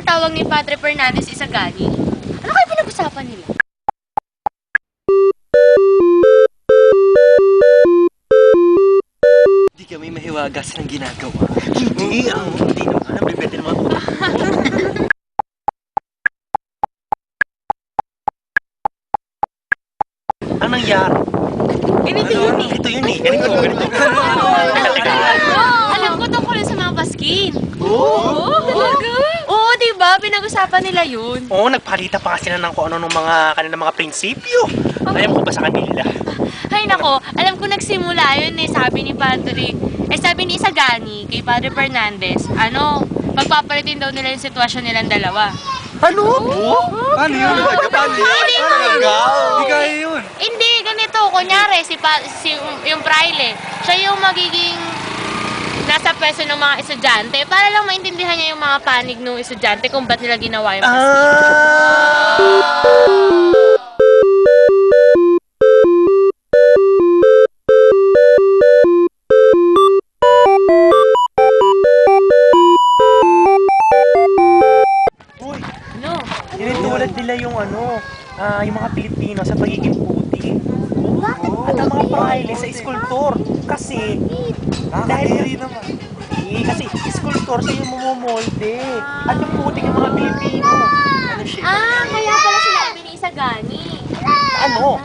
tinatawag ni Padre Fernandez Isagani? Ano kayo pinag-usapan nila? Hindi kami mahiwagas ng ginagawa. Hindi naman. Bibete naman ako. Anong nangyari? Ganito yun eh. Ito yun eh. Ganito. Alam ko tungkol sa mga paskin. Oo. Talaga? Oo, diba? Pinag-usapan nila yun. Oo, nagpalita pa kasi na ng kung ano ng mga kanilang mga prinsipyo. Alam ko ba sa kanila? Ay nako, alam ko nagsimula yun eh, sabi ni Isagani kay Padre Fernandez, magpapalitin daw nila yung sitwasyon nilang dalawa. Ano? Paano yun? Paano yun? Hindi kaya yun. Hindi, ganito, kunyari, yung praile, siya yung magiging nasa pwesto ng mga estudyante para lang maintindihan niya yung mga panig ng estudyante kung ba't nila ginawa yung Uy, ano? tinutulad nila yung yung mga Pilipino sa pagiging puti. At ang mga praile sa iskultor. Kasi, Nakakadiri naman. kasi iskultor siya yung mamomolde. At yung puti yung mga Pilipino. Ano siya? Kaya pala sinabi ni Isagani. Ano?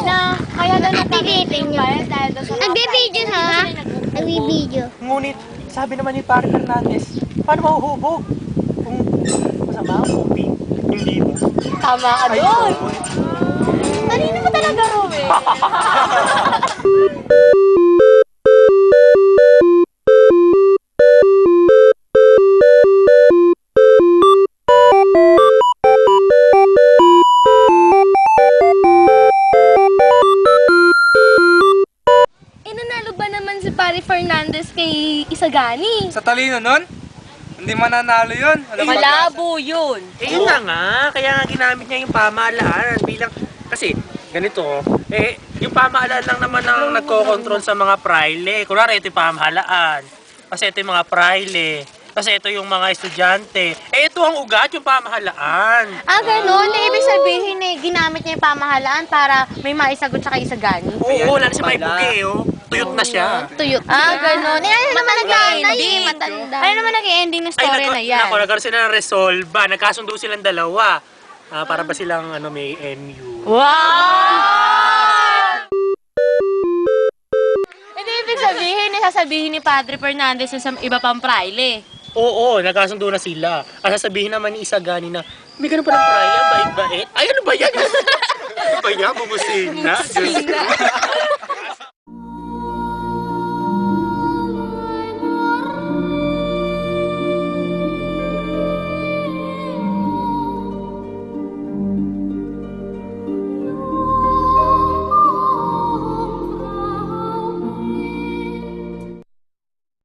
Na kaya daw napilitin yung bayan dahil daw sa Nagbibideo ha? Nagbibideo. Ngunit, sabi naman ni Padre Fernandez, paano mahuhubog? Kung masama ang pupi, hindi mo. Tama ka doon. Kanina mo talaga, Rome. Nanalo ba naman si Padre Fernandez kay Isagani? Sa talino nun, hindi mananalo yun. Malabo yun. Yun na nga, kaya nga ginamit niya yung pamahalaan bilang, kasi ganito, yung pamahalaan lang naman ang nagko-control sa mga praile. Kunwari, ito yung pamahalaan. Kasi ito yung mga praile. Kasi ito yung mga estudyante. Ito ang ugat, yung pamahalaan. Ganun. Ibig sabihin ginamit niya yung pamahalaan para may maisagot siya kay Isagani. Oo, wala na siya may bugi, oh. Tuyot na siya. Tuyot. Ganun. Ano naman nag-ending? Matanda. Ano naman nag-ending ng story na yan? Nagkaroon sila ng resolva. Nagkasundo silang dalawa. Para ba silang may MU? Wow! Hindi ibig sabihin, sasabihin ni Padre Fernandez sa iba pang praile. Oo, nagkasundo na sila. At sasabihin naman ni Isagani na, may ganun palang praile, bait-bait. Ay, ano ba yan? Ano ba yan? Bumusina.